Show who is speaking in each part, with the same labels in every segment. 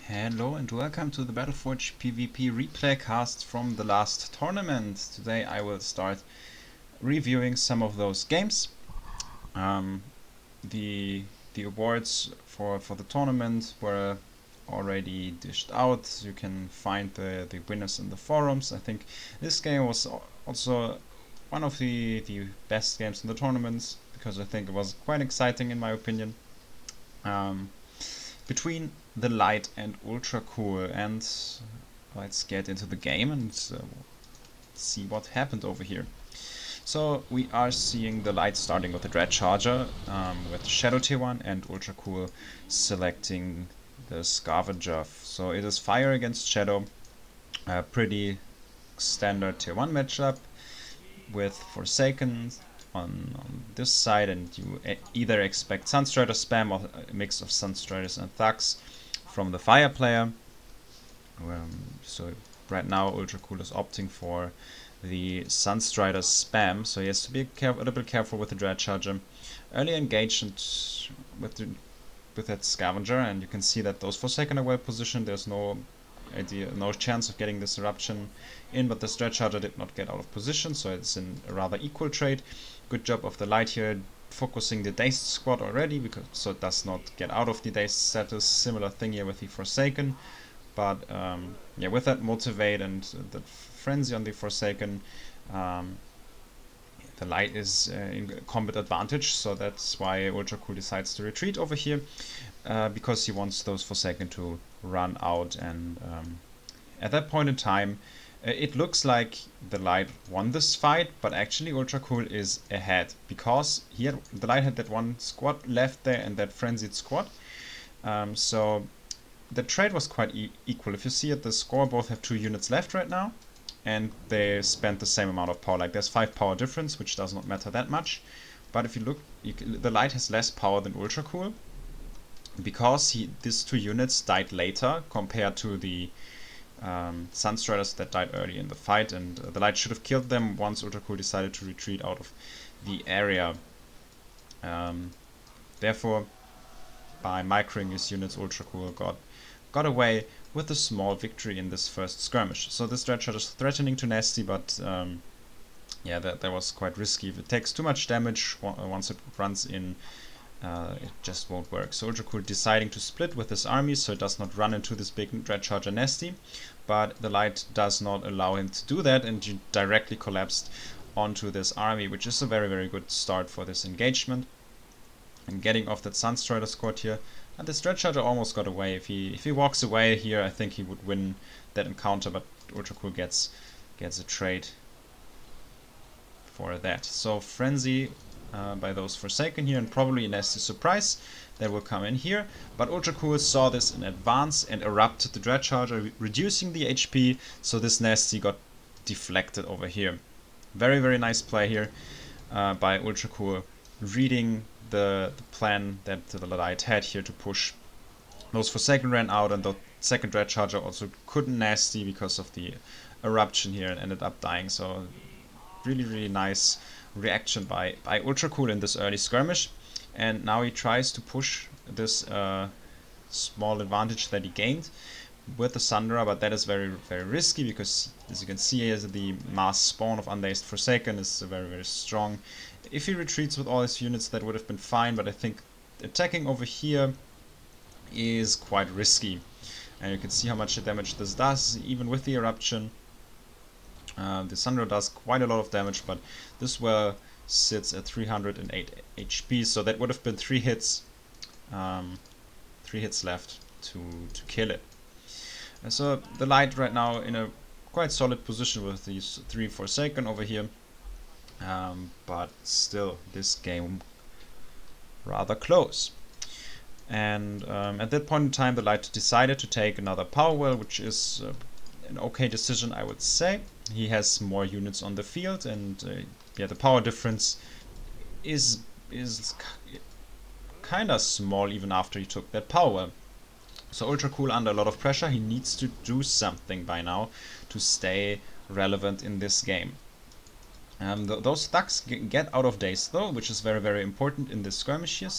Speaker 1: Hello and welcome to the Battleforge PvP replay cast from the last tournament. Today I will start reviewing some of those games. The awards for the tournament were already dished out. You can find the winners in the forums. I think this game was also one of the best games in the tournament because I think it was quite exciting in my opinion. Between the Light and Ultrakool, and let's get into the game and see what happened over here. So we are seeing the Light starting with the Dread Charger with Shadow tier 1 and Ultrakool selecting the Scavenger. So it is fire against Shadow, a pretty standard tier 1 matchup with Forsaken on this side, and you either expect Sunstrider spam or a mix of Sunstriders and Thugs from the fire player. So right now Ultrakool is opting for the Sunstrider spam, so he has to be a little bit careful with the Dread Charger. Early engagement with that Scavenger, and you can see that those Forsaken are well positioned. There's no chance of getting this eruption in, but the Dread Charger did not get out of position, so it's in a rather equal trade. Good job of the Light here, focusing the Dazed squad already, so it does not get out of the Dazed status. Similar thing here with the Forsaken, but yeah, with that Motivate and the Frenzy on the Forsaken, the Light is in combat advantage, so that's why Ultrakool decides to retreat over here, because he wants those Forsaken to run out, and at that point in time it looks like the Light won this fight, but actually Ultrakool is ahead because the Light had that one squad left there and that frenzied squad. So the trade was quite equal. If you see at the score, both have 2 units left right now, and they spent the same amount of power. Like there's 5 power difference, which does not matter that much. But if you look, the Light has less power than Ultrakool because these 2 units died later compared to the Sunstriders that died early in the fight, and the Light should have killed them once Ultrakool decided to retreat out of the area. Therefore, by microing his units, Ultrakool got away with a small victory in this first skirmish. So this Dread Charger is threatening to nasty, but yeah, that was quite risky. If it takes too much damage once it runs in, it just won't work. So Ultrakool deciding to split with his army so it does not run into this big Dread Charger nasty, but the Light does not allow him to do that, and he directly collapsed onto this army, which is a very, very good start for this engagement. And getting off that Sunstrider squad here, and this Dread Charger almost got away. If he walks away here, I think he would win that encounter, but Ultrakool gets a trade for that. So Frenzy by those Forsaken here, and probably a nasty surprise that will come in here. But Ultrakool saw this in advance and erupted the Dread Charger, reducing the HP, so this nasty got deflected over here. Very, very nice play here by Ultrakool, reading the plan that the Light had here to push. Those Forsaken ran out, and the second Dread Charger also couldn't nasty because of the eruption here and ended up dying. So really, really nice reaction by Ultrakool in this early skirmish, and now he tries to push this small advantage that he gained with the Sunderer, but that is very, very risky because, as you can see here, the mass spawn of Undazed Forsaken is very, very strong. If he retreats with all his units, that would have been fine, but I think attacking over here is quite risky, and you can see how much damage this does even with the eruption. The Sunderer does quite a lot of damage, but this well sits at 308 HP, so that would have been 3 hits. 3 hits left to kill it. And so the Light right now in a quite solid position with these 3 Forsaken over here, but still this game rather close. And at that point in time, the Light decided to take another power well, which is an okay decision, I would say. He has more units on the field, and yeah, the power difference is kind of small even after he took that power. So Ultrakool under a lot of pressure. He needs to do something by now to stay relevant in this game. Those Thugs get out of daze though, which is very, very important in this skirmish here,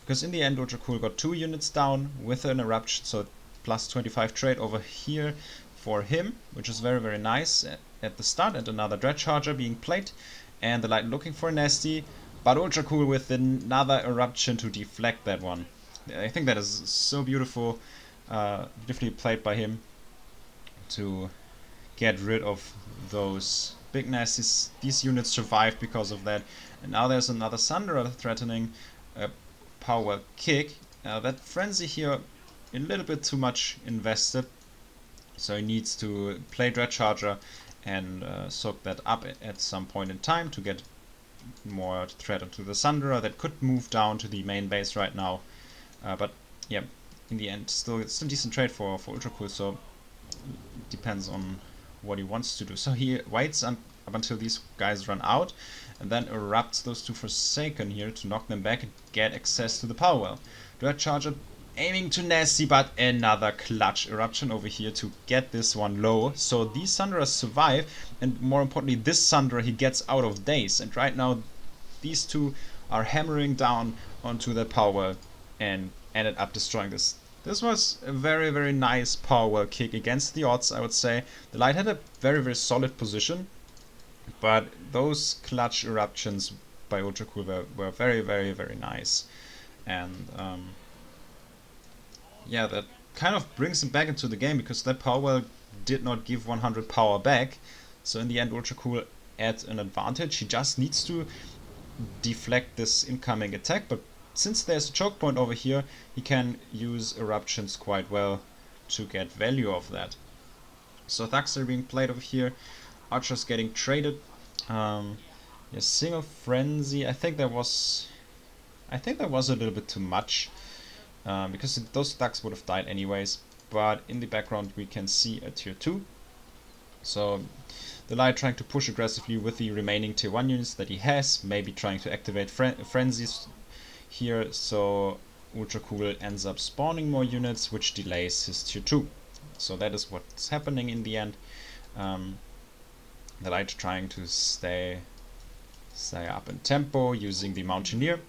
Speaker 1: because in the end Ultrakool got 2 units down with an eruption, so plus 25 trade over here for him, which is very, very nice at the start, and another Dread Charger being played, and the light looking for a nasty, but Ultrakool with another eruption to deflect that one. I think that is so beautiful, beautifully played by him to get rid of those big nasties. These units survived because of that, and now there's another Sunderer threatening a power kick. That Frenzy here a little bit too much invested, so he needs to play Dread Charger and soak that up at some point in time to get more threat onto the Sunderer that could move down to the main base right now. But yeah, in the end, still it's a decent trade for Ultrakool, so it depends on what he wants to do. So he waits up until these guys run out, and then erupts those two Forsaken here to knock them back and get access to the power well. Dread Charger aiming too nasty, but another clutch eruption over here to get this one low. So these Sunderers survive, and more importantly, this Sunderer, he gets out of daze. And right now, these two are hammering down onto the power well and ended up destroying this. This was a very, very nice power well kick against the odds, I would say. The light had a very, very solid position, but those clutch eruptions by Ultrakool were very, very, very nice. And yeah, that kind of brings him back into the game, because that power well did not give 100 power back. So in the end, Ultrakool at an advantage. He just needs to deflect this incoming attack, but since there's a choke point over here, he can use eruptions quite well to get value of that. So thugs are being played over here, archers getting traded. Yeah, single frenzy. I think that was a little bit too much, because those thugs would have died anyways. But in the background we can see a tier 2. So the light trying to push aggressively with the remaining tier 1 units that he has, maybe trying to activate frenzies here, so Ultrakool ends up spawning more units, which delays his tier 2. So that is what's happening in the end. The light trying to stay up in tempo using the Mountaineer.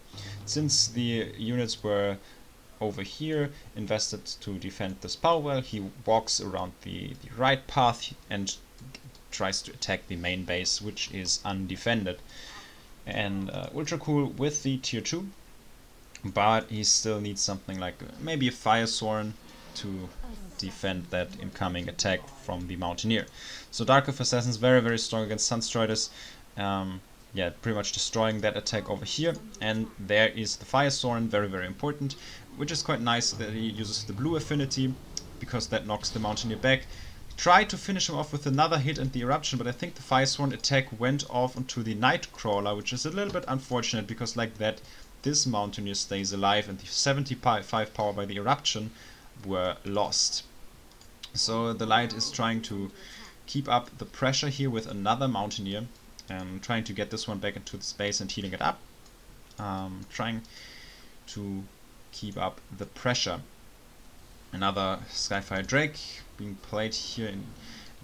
Speaker 1: Since the units were over here invested to defend this power well, he walks around the right path and tries to attack the main base, which is undefended. And Ultrakool with the tier 2, but he still needs something like maybe a Fire Soren to defend that incoming attack from the Mountaineer. So Dark Elf Assassins very, very strong against Sunstriders. Yeah, pretty much destroying that attack over here. And there is the Fire Soren, very, very important, which is quite nice that he uses the blue affinity, because that knocks the Mountaineer back. Tried to finish him off with another hit and the eruption, but I think the Fire Soren attack went off onto the Nightcrawler, which is a little bit unfortunate, because like that, this Mountaineer stays alive, and the 75 power by the eruption were lost. So the light is trying to keep up the pressure here with another Mountaineer, and trying to get this one back into the space and healing it up. Trying to keep up the pressure. Another Skyfire Drake being played here,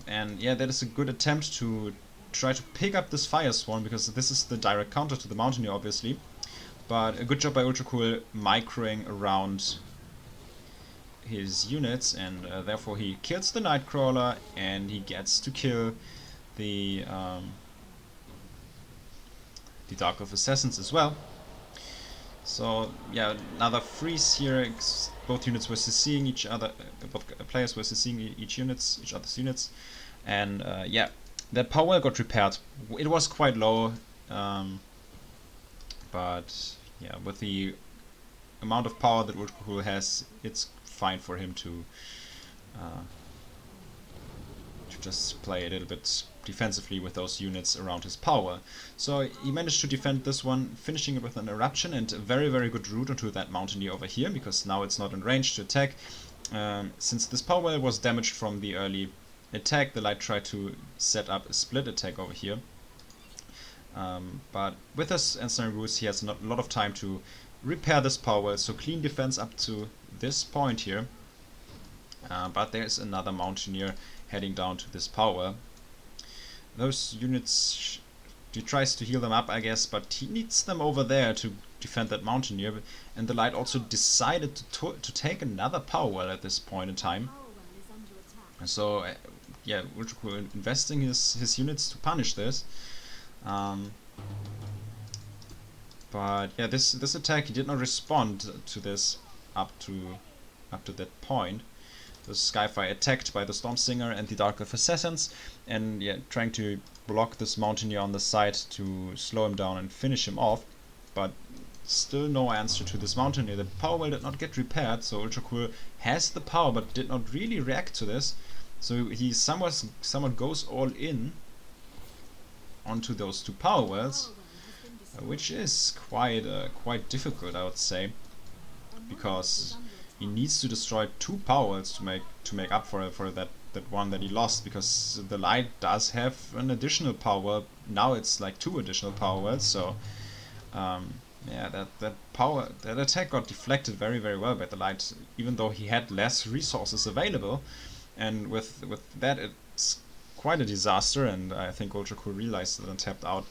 Speaker 1: and yeah, that is a good attempt to try to pick up this Fire Swarm, because this is the direct counter to the Mountaineer, obviously. But a good job by Ultrakool microing around his units, and therefore he kills the Nightcrawler, and he gets to kill the Dark Elf Assassins as well. So yeah, another freeze here. Both units were CCing each other. Both players were CCing each other's units, and yeah, that power well got repaired. It was quite low. But yeah, with the amount of power that Ultrakool has, it's fine for him to just play a little bit defensively with those units around his power. So he managed to defend this one, finishing it with an eruption and a very, very good route onto that Mountaineer over here, because now it's not in range to attack. Since this power well was damaged from the early attack, the light tried to set up a split attack over here. But with his Ensnaring Roots, he has a lot of time to repair this power well, so clean defense up to this point here. But there's another Mountaineer heading down to this power well. Those units, he tries to heal them up, I guess, but he needs them over there to defend that Mountaineer, and the Light also decided to take another power well at this point in time. And so, yeah, Ultrakool investing his units to punish this. But yeah, this attack, he did not respond to this up to that point. The Skyfire attacked by the Stormsinger and the Dark Elf Assassins, and yeah, trying to block this Mountaineer on the side to slow him down and finish him off. But still no answer to this Mountaineer. The power well did not get repaired, so Ultrakool has the power but did not really react to this. So he somewhat goes all in onto those two power wells, which is quite difficult, I would say, because he needs to destroy two power wells to make up for that one that he lost, because the Light does have an additional power well. Now it's like 2 additional power wells, so yeah, that attack got deflected very well by the Light, even though he had less resources available, and with that it's quite a disaster, and I think Ultrakool realized it and tapped out.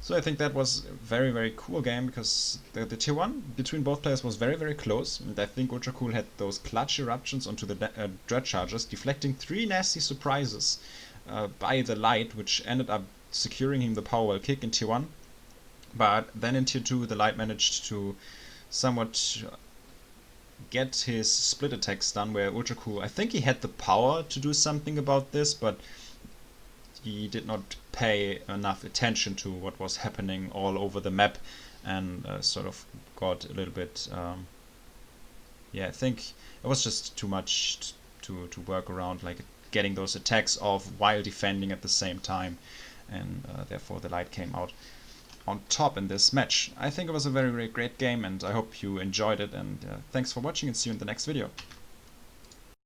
Speaker 1: So I think that was a very cool game, because the tier 1 between both players was very close, and I think Ultrakool had those clutch eruptions onto the Dread Chargers, deflecting 3 nasty surprises by the Light, which ended up securing him the power well kick in tier 1. But then in tier 2 the Light managed to somewhat get his split attacks done, where Ultrakool, I think he had the power to do something about this, but he did not pay enough attention to what was happening all over the map, and sort of got a little bit yeah, I think it was just too much to work around, like getting those attacks off while defending at the same time, and therefore the Light came out on top in this match. I think it was a very great game, and I hope you enjoyed it, and thanks for watching, and see you in the next video.